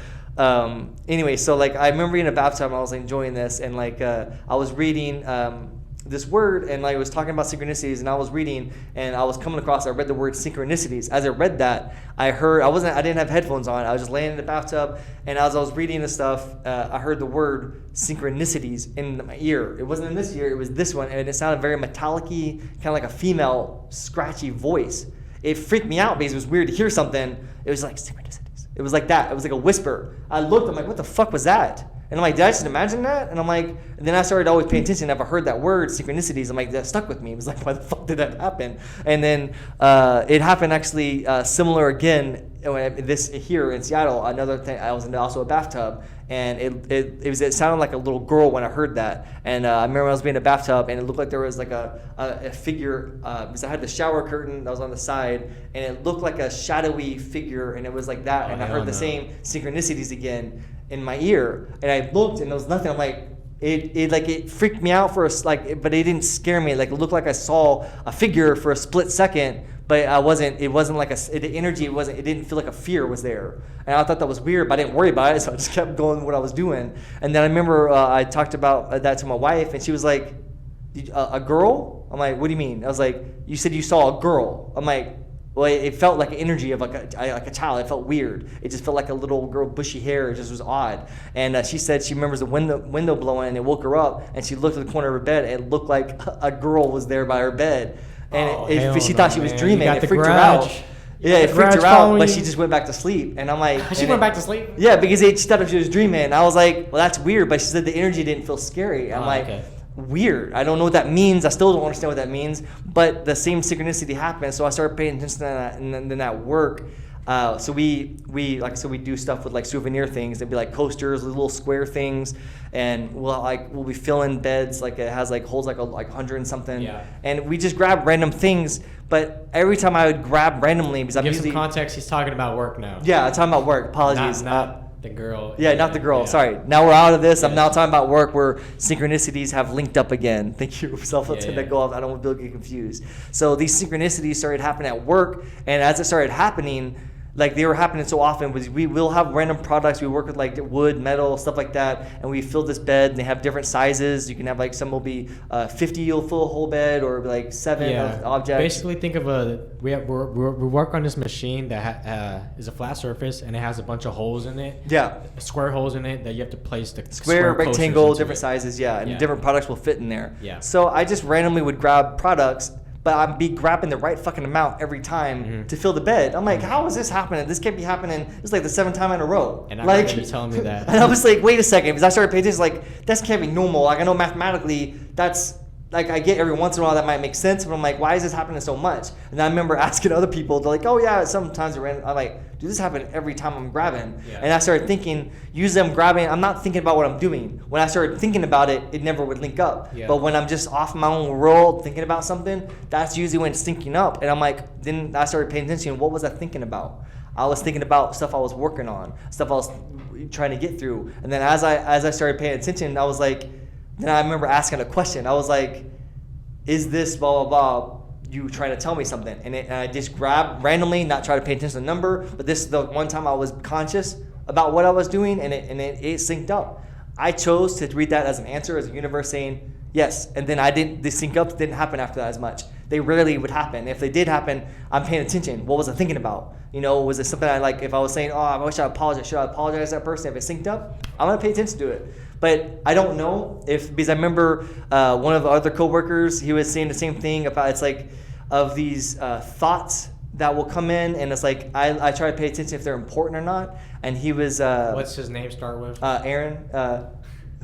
anyway, so like I remember in a bathtub, I was enjoying this, and I was reading this word, and I was talking about synchronicities, and I was reading, and I was coming across. I read the word synchronicities. As I read that, I didn't have headphones on. I was just laying in the bathtub, and as I was reading this stuff, I heard the word synchronicities in my ear. It wasn't in this ear; it was this one, and it sounded very metallic-y, kind of like a female scratchy voice. It freaked me out because it was weird to hear something. It was like synchronicities. It was like that. It was like a whisper. I looked. I'm like, what the fuck was that? And I'm like, did I just imagine that? And I'm like, and then I started always paying attention. If I heard that word, synchronicities, I'm like, that stuck with me. It was like, why the fuck did that happen? And then it happened actually similar again. This here in Seattle, another thing. I was in also a bathtub, and it sounded like a little girl when I heard that. And I remember I was being in a bathtub, and it looked like there was like a figure because I had the shower curtain that was on the side, and it looked like a shadowy figure, and it was like that. And I heard the same synchronicities again in my ear, and I looked, and there was nothing. I'm like, it freaked me out for but it didn't scare me. Like, it looked like I saw a figure for a split second, but it wasn't like the energy, it didn't feel like a fear was there. And I thought that was weird, but I didn't worry about it, so I just kept going with what I was doing. And then I remember I talked about that to my wife, and she was like, a girl? I'm like, what do you mean? I was like, you said you saw a girl. I'm like, well, it felt like an energy of like a child. It felt weird. It just felt like a little girl, bushy hair. It just was odd. And she said she remembers the window blowing, and it woke her up, and she looked at the corner of her bed, and it looked like a girl was there by her bed. And she thought she was dreaming. It freaked her out. Yeah, it freaked her out, but she just went back to sleep. And I'm like... She went back to sleep? Yeah, because she thought she was dreaming. I was like, well, that's weird. But she said the energy didn't feel scary. I'm like, okay. Weird. I don't know what that means. I still don't understand what that means. But the same synchronicity happened. So I started paying attention to that. And then at work... so we like I said, we do stuff with like souvenir things. They'd be like coasters, little square things, and we'll be filling beds like it has like holds like 100 and something. Yeah. And we just grab random things, but every time I would grab randomly because I'm Give usually some context. He's talking about work now. Yeah, I'm talking about work. Apologies. Not the girl. Yeah, not the girl. Yeah. Sorry. Now we're out of this. Yes. I'm now talking about work where synchronicities have linked up again. Thank you. That go off. I don't want people to get confused. So these synchronicities started happening at work, and as it started happening. Like they were happening so often was we will have random products. We work with like wood, metal, stuff like that, and we fill this bed. And they have different sizes. You can have like some will be 50, you'll fill a whole bed, or like 7 objects. Basically, think of we work on this machine that is a flat surface and it has a bunch of holes in it. Yeah, square holes in it that you have to place the square rectangle, different sizes. Yeah, and different products will fit in there. Yeah. So I just randomly would grab products. But I'd be grabbing the right fucking amount every time to fill the bed. I'm like, how is this happening? This can't be happening. It's like the 7th time in a row. And I like, remember you telling me that. And I was like, wait a second. Because I started paying attention, like, that can't be normal. Like, I know mathematically that's, like, I get every once in a while that might make sense. But I'm like, why is this happening so much? And I remember asking other people, they're like, oh, yeah, sometimes I'm like, dude, this happens every time I'm grabbing. Yeah. And I started thinking, usually I'm grabbing, I'm not thinking about what I'm doing. When I started thinking about it, it never would link up. Yeah. But when I'm just off my own world thinking about something, that's usually when it's syncing up. And I'm like, then I started paying attention. What was I thinking about? I was thinking about stuff I was working on, stuff I was trying to get through. And then as I started paying attention, I was like, then I remember asking a question. I was like, is this blah, blah, blah, you trying to tell me something? And I just grabbed randomly, not try to pay attention to the number, but this is the one time I was conscious about what I was doing, and it synced up. I chose to read that as an answer, as a universe saying yes, and then the sync ups didn't happen after that as much. They rarely would happen. If they did happen, I'm paying attention. What was I thinking about? You know, was it something I like? If I was saying, oh, I wish I apologized, should I apologize to that person? If it synced up, I'm gonna pay attention to it. But I don't know because I remember one of the other coworkers, he was saying the same thing about it's like of these thoughts that will come in, and it's like I try to pay attention if they're important or not. And he was what's his name start with? Aaron.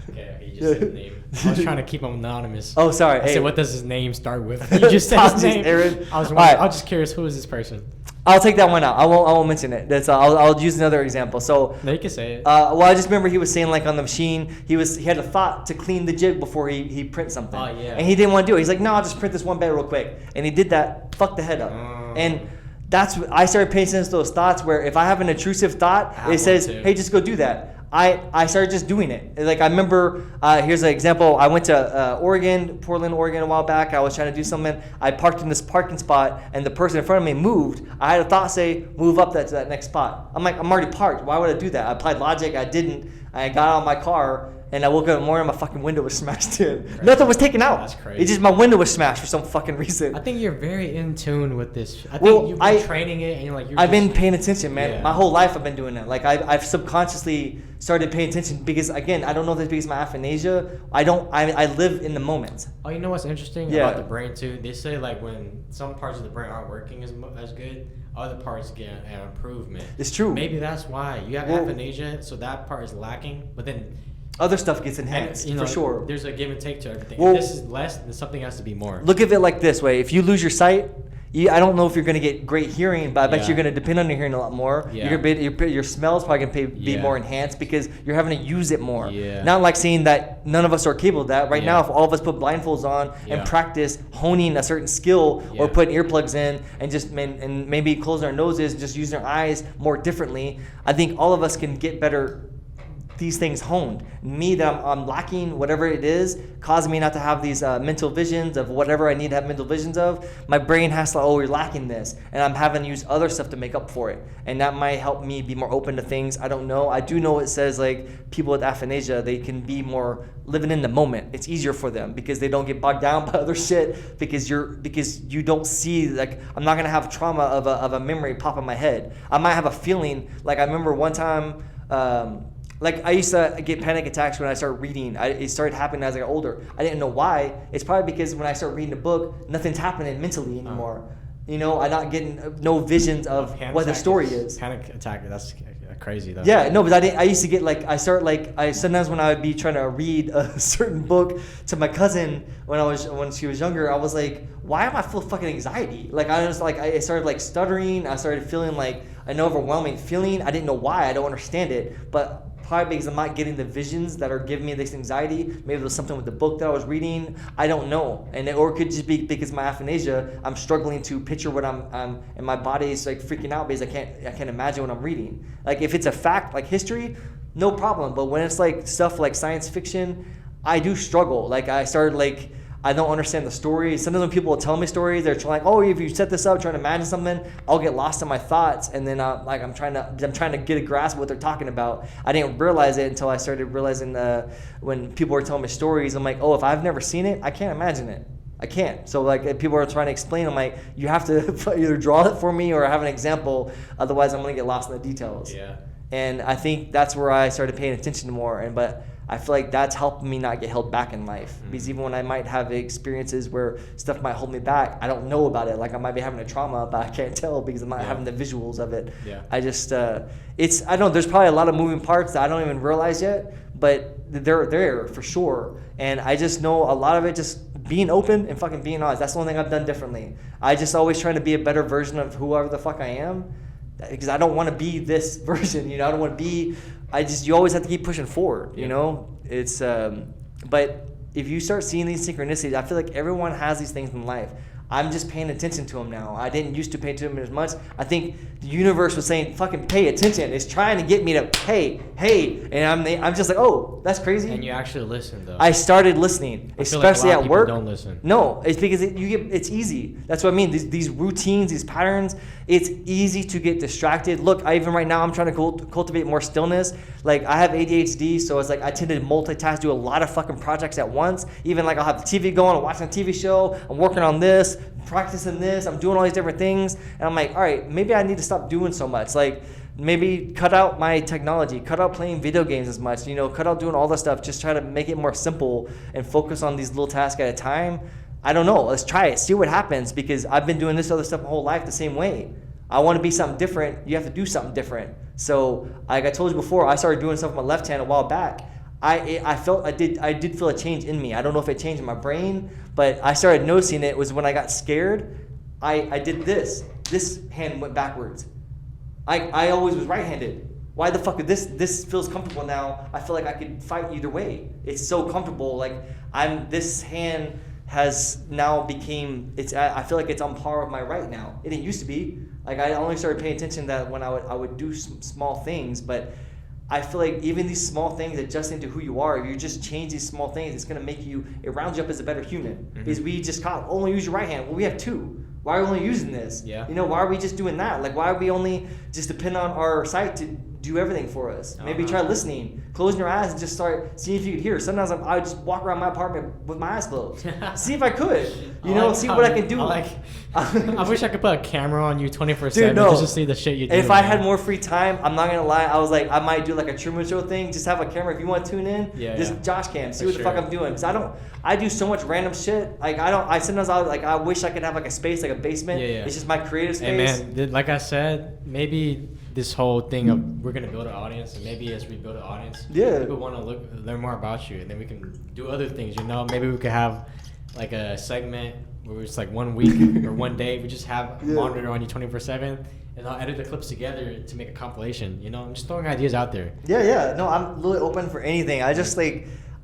Okay, he just said the name. I was trying to keep him anonymous. Oh, sorry. I said, what does his name start with? You just said his name. Aaron. I was just curious, who is this person? I'll take that one out. I won't mention it. That's I'll use another example. So no, you can say it. Well, I just remember he was saying like on the machine, he had a thought to clean the jig before he prints something. Oh yeah. And he didn't want to do it. He's like, no, I'll just print this one bed real quick. And he did that. Fucked the head up. And that's what I started paying attention to those thoughts. Where if I have an intrusive thought, it says, hey, just go do that. I started just doing it. Like I remember, here's an example. I went to Portland, Oregon a while back. I was trying to do something. I parked in this parking spot, and the person in front of me moved. I had a thought say, move up to that next spot. I'm like, I'm already parked. Why would I do that? I applied logic. I didn't. I got out of my car, and I woke up in the morning, my fucking window was smashed in. Right. Nothing was taken out. That's crazy. It's just my window was smashed for some fucking reason. I think you're very in tune with this. I think you've been training it, and you're like, I've been paying attention, man. Yeah. My whole life I've been doing that. Like I've subconsciously started paying attention because again, I don't know if it's because of my aphasia. I live in the moment. Oh, you know what's interesting about the brain too? They say like when some parts of the brain aren't working as good, other parts get an improvement. It's true. Maybe that's why you have aphasia, so that part is lacking, but then other stuff gets enhanced, for sure. There's a give and take to everything. If this is less, then something has to be more. Look at it like this way. If you lose your sight, I don't know if you're going to get great hearing, but I bet you're going to depend on your hearing a lot more. Yeah. Your smell's probably going to be more enhanced because you're having to use it more. Yeah. Not like saying that none of us are capable of that. Right now, if all of us put blindfolds on and practice honing a certain skill or putting earplugs in and maybe closing our noses, just using our eyes more differently, I think all of us can get better these things honed. Me, that I'm lacking whatever it is, causing me not to have these mental visions of whatever I need to have mental visions of. My brain has to, you're lacking this. And I'm having to use other stuff to make up for it. And that might help me be more open to things. I don't know. I do know it says like people with aphasia, they can be more living in the moment. It's easier for them because they don't get bogged down by other shit because you don't see, like, I'm not gonna have trauma of a memory pop in my head. I might have a feeling, like I remember one time, like I used to get panic attacks when I started reading. It started happening as I got older. I didn't know why. It's probably because when I start reading a book, nothing's happening mentally anymore. I'm not getting no visions of what the story is. Panic attack, that's crazy though. Yeah, no, but I used to get sometimes when I would be trying to read a certain book to my cousin when she was younger, I was like, why am I full of fucking anxiety? Like I started like stuttering. I started feeling like an overwhelming feeling. I didn't know why. I don't understand it, but probably because I'm not getting the visions that are giving me this anxiety. Maybe it was something with the book that I was reading. I don't know, or it could just be because my aphasia. I'm struggling to picture what I'm and my body is like freaking out because I can't imagine what I'm reading. Like if it's a fact like history, no problem. But when it's like stuff like science fiction, I do struggle. Like I started like, I don't understand the story. Sometimes when people will tell me stories, they're like, "Oh, if you set this up, trying to imagine something," I'll get lost in my thoughts, and then I'm trying to get a grasp of what they're talking about. I didn't realize it until I started realizing when people were telling me stories. I'm like, "Oh, if I've never seen it, I can't imagine it. I can't." So like, if people are trying to explain, I'm like, "You have to either draw it for me or have an example. Otherwise, I'm gonna get lost in the details." Yeah. And I think that's where I started paying attention more. But I feel like that's helped me not get held back in life. Because even when I might have experiences where stuff might hold me back, I don't know about it. Like I might be having a trauma, but I can't tell because I'm not having the visuals of it. Yeah. I just, I don't know, there's probably a lot of moving parts that I don't even realize yet, but they're there for sure. And I just know a lot of it just being open and fucking being honest. That's the only thing I've done differently. I just always trying to be a better version of whoever the fuck I am. Because I don't want to be this version, I don't want to be, you always have to keep pushing forward, It's, but if you start seeing these synchronicities, I feel like everyone has these things in life. I'm just paying attention to them now. I didn't used to pay attention to them as much. I think the universe was saying, fucking pay attention. It's trying to get me to, hey. And I'm just like, oh, that's crazy. And you actually listen, though. I started listening, especially at work. Don't listen. No, it's because it's easy. That's what I mean. These routines, these patterns, it's easy to get distracted. Look, even right now, I'm trying to cultivate more stillness. Like, I have ADHD, so it's like I tend to multitask, do a lot of fucking projects at once. Even like I'll have the TV going, I'm watching a TV show, I'm working on this, practicing this, I'm doing all these different things. And I'm like, all right, maybe I need to stop doing so much. Like, maybe cut out my technology, cut out playing video games as much, cut out doing all this stuff, just try to make it more simple and focus on these little tasks at a time. I don't know, let's try it, see what happens, because I've been doing this other stuff my whole life the same way. I want to be something different, you have to do something different. So, like I told you before, I started doing stuff with my left hand a while back. I did feel a change in me. I don't know if it changed in my brain, but I started noticing it was when I got scared, I did this. This hand went backwards. I always was right-handed. Why the fuck did this feels comfortable now? I feel like I could fight either way. It's so comfortable. Like this hand has now I feel like it's on par with my right now. It didn't used to be. Like I only started paying attention to that when I would do some small things, but I feel like even these small things adjust into who you are. If you just change these small things, it's gonna it rounds you up as a better human. Mm-hmm. Because we just only use your right hand. Well, we have two. Why are we only using this? Yeah. Why are we just doing that? Like, why are we only just depend on our sight to do everything for us? Maybe try listening, closing your eyes, and just start seeing if you could hear. Sometimes I would just walk around my apartment with my eyes closed, see if I could, see what I can do. I wish I could put a camera on you 24/7 Dude, no. just to see the shit you do. If I had more free time, I'm not gonna lie. I was like, I might do like a Truman Show thing. Just have a camera if you want to tune in. Just Josh cam, see what the fuck I'm doing. Cause I do so much random shit. Like I wish I could have like a space, like a basement. Yeah. It's just my creative space. Hey man, like I said, maybe this whole thing of we're gonna build an audience, and maybe as we build an audience, people want to learn more about you, and then we can do other things. Maybe we could have like a segment where it's like 1 week or 1 day we just have a monitor on you 24/7, and I'll edit the clips together to make a compilation. I'm just throwing ideas out there. Yeah. No, I'm really open for anything. I just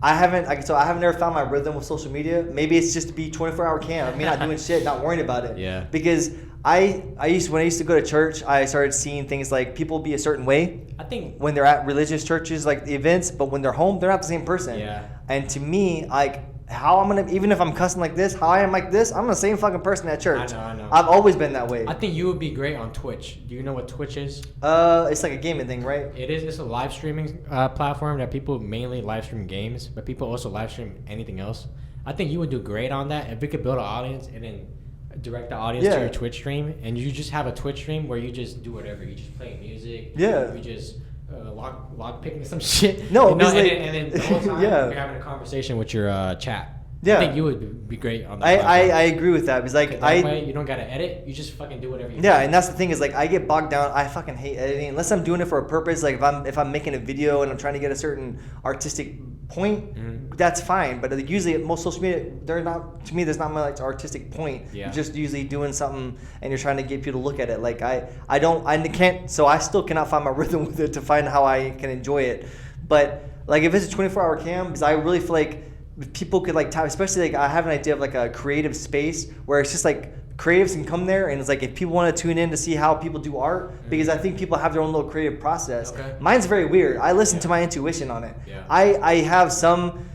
I haven't never found my rhythm with social media. Maybe it's just to be 24-hour cam. Me not doing shit, not worrying about it. Yeah. Because when I used to go to church, I started seeing things like people be a certain way. I think when they're at religious churches, like the events, but when they're home, they're not the same person. Yeah. And to me, like how I'm gonna, even if I'm cussing like this, how I am like this, I'm the same fucking person at church. I know. I've always been that way. I think you would be great on Twitch. Do you know what Twitch is? It's like a gaming thing, right? It is. It's a live streaming platform that people mainly live stream games, but people also live stream anything else. I think you would do great on that if we could build an audience and then direct the audience to your Twitch stream, and you just have a Twitch stream where you just do whatever. You just play music. Yeah. You just log picking some shit. No, you know, like, and then the whole time yeah. you're having a conversation with your chat. Yeah. I think you would be great on that. I agree with that because like that way you don't gotta edit. You just fucking do whatever you Yeah, want. and that's the thing is like I get bogged down. I fucking hate editing unless I'm doing it for a purpose. Like if I'm making a video and I'm trying to get a certain artistic point, that's fine. But like, usually most social media, there's not much artistic point. Yeah. You're just usually doing something and you're trying to get people to look at it. Like I can't. So I still cannot find my rhythm with it to find how I can enjoy it. But like if it's a 24-hour cam, because I really feel like if people could like type, especially like I have an idea of like a creative space where it's just like creatives can come there and it's like if people want to tune in to see how people do art, because I think people have their own little creative process. Okay. Mine's very weird. I listen to my intuition on it. Yeah. I have some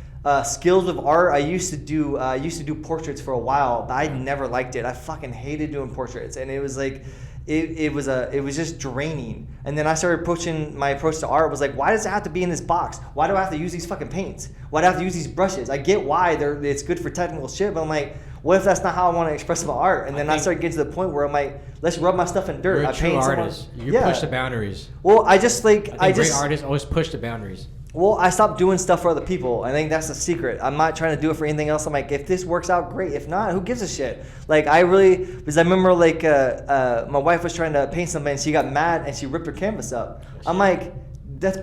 skills with art. I used to do portraits for a while, but I never liked it. I fucking hated doing portraits, and it was like it was just draining. And then I started my approach to art was like, why does it have to be in this box? Why do I have to use these fucking paints? Why do I have to use these brushes? I get why it's good for technical shit, but I'm like, what if that's not how I want to express my art? And then I started getting to the point where I'm like, let's rub my stuff in dirt. You're a true artist. You push the boundaries. Well, I think great artists always push the boundaries. Well, I stopped doing stuff for other people. I think that's the secret. I'm not trying to do it for anything else. I'm like, if this works out, great. If not, who gives a shit? Like, because I remember like my wife was trying to paint something and she got mad and she ripped her canvas up. I'm like,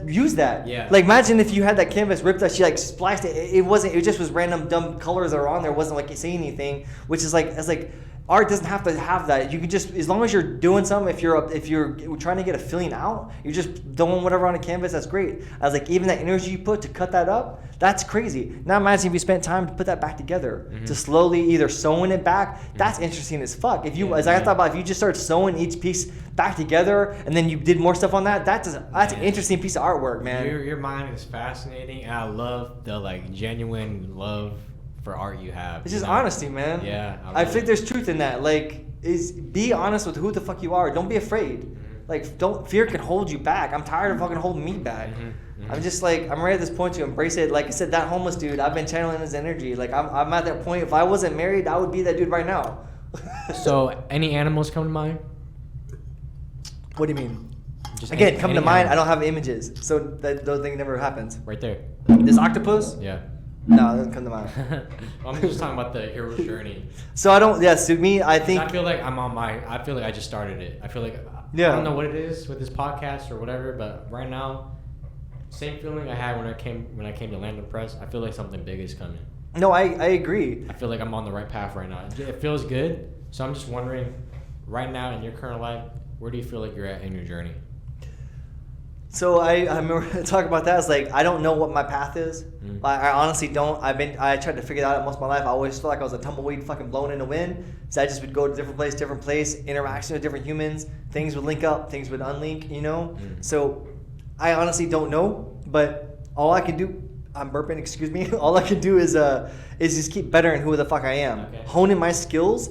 use that. Yeah. Like, imagine if you had that canvas ripped up, she like splashed it. It just was random dumb colors that were on there. It wasn't like you saying anything, which is like, it's like, art doesn't have to have that. You can just, as long as you're doing something, if you're trying to get a feeling out, you're just throwing whatever on a canvas, that's great. I was like, even that energy you put to cut that up, that's crazy. Now imagine if you spent time to put that back together, to slowly either sewing it back, that's interesting as fuck. If you, as I thought about, if you just start sewing each piece back together and then you did more stuff on that, that's an interesting piece of artwork, man. Your mind is fascinating, and I love the like genuine love for art you have. It's just honesty, man. Yeah. I think there's truth in that. Like, be honest with who the fuck you are. Don't be afraid. Like, fear can hold you back. I'm tired of fucking holding me back. I'm just like, I'm ready at this point to embrace it. Like I said, that homeless dude, I've been channeling his energy. Like, I'm at that point. If I wasn't married, I would be that dude right now. So, any animals come to mind? What do you mean? Just Again, come to mind, animal. I don't have images. So, those things never happens. Right there. This octopus? Yeah. No, it doesn't come to mind. I'm just talking about the hero's journey. So, I don't, to me, I think. I feel like I feel like I just started it. I feel like, I don't know what it is with this podcast or whatever, but right now, same feeling I had when I came to Land of Press. I feel like something big is coming. No, I agree. I feel like I'm on the right path right now. It feels good. So I'm just wondering, right now in your current life, where do you feel like you're at in your journey? So I remember talking about that. It's like I don't know what my path is. I honestly don't. I tried to figure that out most of my life. I always felt like I was a tumbleweed, fucking blown in the wind. So I just would go to different place, interaction with different humans. Things would link up, things would unlink. You know. So I honestly don't know. But all I can do, I'm burping. Excuse me. All I can do is just keep bettering who the fuck I am, honing my skills.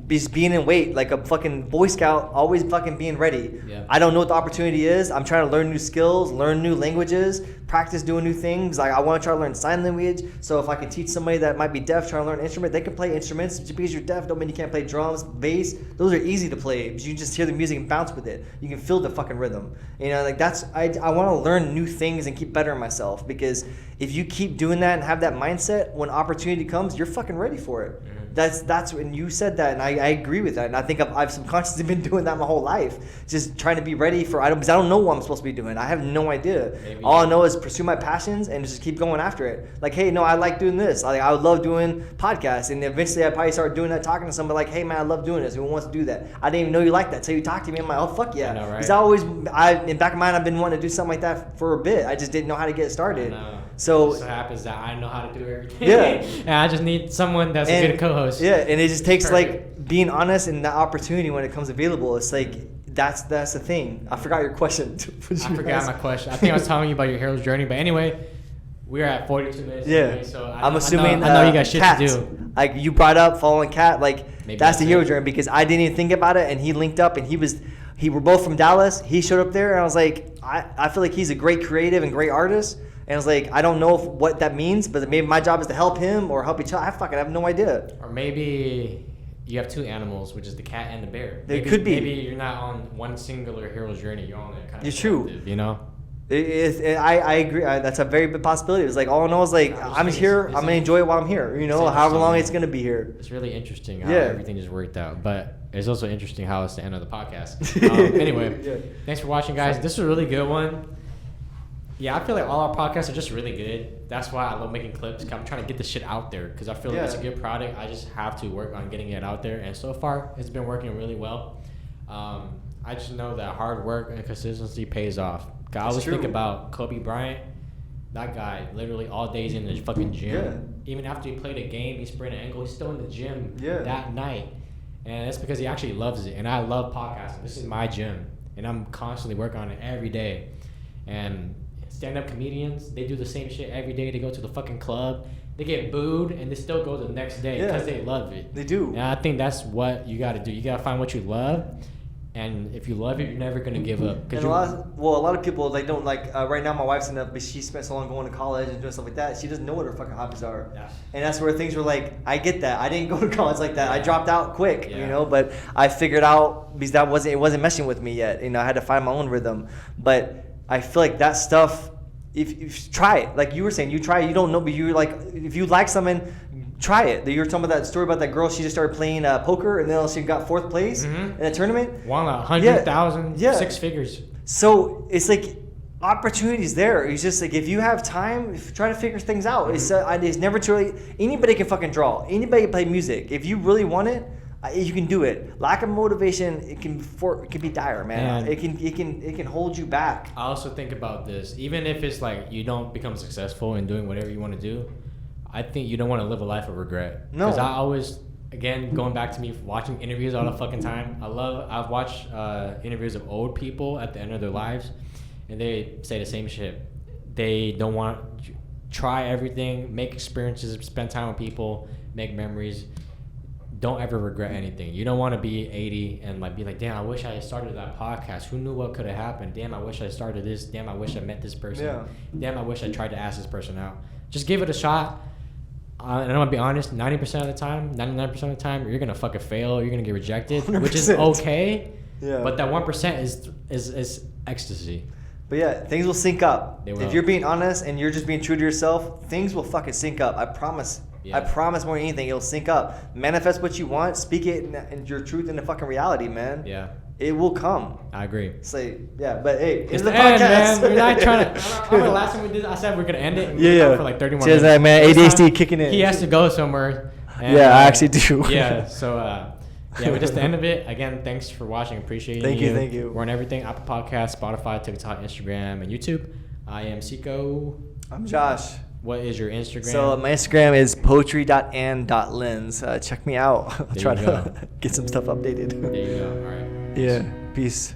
Just being in wait like a fucking Boy Scout, always fucking being ready. Yeah. I don't know what the opportunity is. I'm trying to learn new skills, learn new languages, practice doing new things. Like I want to try to learn sign language. So if I can teach somebody that might be deaf trying to learn an instrument, they can play instruments. Just because you're deaf don't mean you can't play drums, bass. Those are easy to play because you just hear the music and bounce with it. You can feel the fucking rhythm. You know, like I want to learn new things and keep bettering myself, because if you keep doing that and have that mindset, when opportunity comes, you're fucking ready for it. That's when you said that, and I agree with that. And I think I've subconsciously been doing that my whole life, just trying to be ready for because I don't know what I'm supposed to be doing. I have no idea. Maybe. All I know is pursue my passions and just keep going after it. Like, hey, no, I like doing this. I would love doing podcasts, and eventually I probably start doing that, talking to somebody like, hey man, I love doing this. Who wants to do that? I didn't even know you like that. So you talk to me, I'm like, oh fuck yeah. I know, right? Because in back of my mind, I've been wanting to do something like that for a bit. I just didn't know how to get started. So it just happens that I know how to do everything. Yeah. And I just need someone that's a good co-host. Yeah, and it just takes Perfect. like being honest and the opportunity when it comes available. It's like that's the thing. I forgot your question. I forgot my question. I think I was telling you about your hero's journey, but anyway, we're at 42 minutes. Yeah, Anyway, so I'm assuming I know you got shit Kat, to do. Like you brought up following Kat, like Maybe that's the that's hero it. journey because I didn't even think about it, and he linked up, and we're both from Dallas. He showed up there, and I was like, I feel like he's a great creative and great artist. And I was like, I don't know what that means, but maybe my job is to help him or help each other. I have no idea. Or maybe you have two animals, which is the cat and the bear. It could be. Maybe you're not on one singular hero's journey. You're on a kind of You're true. collective, you know? I agree. That's a very big possibility. It's like all I know is like I'm here. I'm gonna enjoy it while I'm here. You know, however long it's gonna be here. It's really interesting how Yeah. everything just worked out. But it's also interesting how it's the end of the podcast. Anyway, Yeah. thanks for watching, guys. This was a really good one. Yeah, I feel like all our podcasts are just really good. That's why I love making clips. 'Cause I'm trying to get this shit out there because I feel like it's a Yeah. good product. I just have to work on getting it out there. And so far, it's been working really well. I just know that hard work and consistency pays off. 'Cause I always think true. about Kobe Bryant. That guy, literally all days in the fucking gym. Yeah. Even after he played a game, he sprained an ankle, he's still in the gym Yeah. that night. And that's because he actually loves it. And I love podcasting. This is my gym. And I'm constantly working on it every day. And stand-up comedians, they do the same shit every day. They go to the fucking club. They get booed, and they still go the next day Yeah. because they love it. They do. And I think that's what you got to do. You got to find what you love. And if you love it, you're never going to give up. And a lot of people, they don't like, right now my wife's in but she spent so long going to college and doing stuff like that. She doesn't know what her fucking hobbies are. Yeah. And that's where things were like, I get that. I didn't go to college like that. I Yeah. dropped out quick, Yeah. you know, but I figured out because it wasn't meshing with me yet. You know, I had to find my own rhythm. But I feel like that stuff, if you try it, like you were saying, you try it, you don't know, but you're like, if you like something, try it. You were talking about that story about that girl. She just started playing poker, and then she got 4th place in a tournament. Won 100,000, Yeah. 6 figures. So it's like opportunities there. It's just like if you have time, try to figure things out. It's never too early. Anybody can fucking draw. Anybody can play music. If you really want it, you can do it. Lack of motivation, it can be dire, man. It can hold you back. I also think about this. Even if it's like you don't become successful in doing whatever you want to do, I think you don't want to live a life of regret. No. Because I always, again, going back to me watching interviews all the fucking time. I've watched interviews of old people at the end of their lives, and they say the same shit. They don't want to try everything, make experiences, spend time with people, make memories. Don't ever regret anything. You don't want to be 80 and like be like, damn, I wish I had started that podcast. Who knew what could have happened? Damn, I wish I started this. Damn, I wish I met this person. Yeah. Damn, I wish I tried to ask this person out. Just give it a shot. And I'm gonna be honest, 90% of the time, 99% of the time, you're gonna fucking fail. You're gonna get rejected, 100%. which is okay. Yeah. But that 1% is ecstasy. But yeah, things will sync up. They will. If you're being honest and you're just being true to yourself, things will fucking sync up. I promise. Yeah. I promise more than anything, it'll sync up. Manifest what you want, speak it in your truth into fucking reality, man. Yeah, It will come. I agree. It's like, yeah, but hey, It's the end, man. We're not trying to. I remember the last time we did, I said we're gonna end it. And we Yeah, went yeah. for like 30 more Cheers, minutes. man. This ADHD time, kicking in. He has to go somewhere. And, Yeah, I actually do. Yeah. So yeah, but just the end of it. Again, thanks for watching. Appreciate Thank you. We're on everything: Apple Podcasts, Spotify, TikTok, Instagram, and YouTube. I am Seiko. I'm Josh. What is your Instagram? So my Instagram is poetry.and.lens. Check me out. I'll There try you to get some stuff updated. There you go. All right. Yeah. Peace.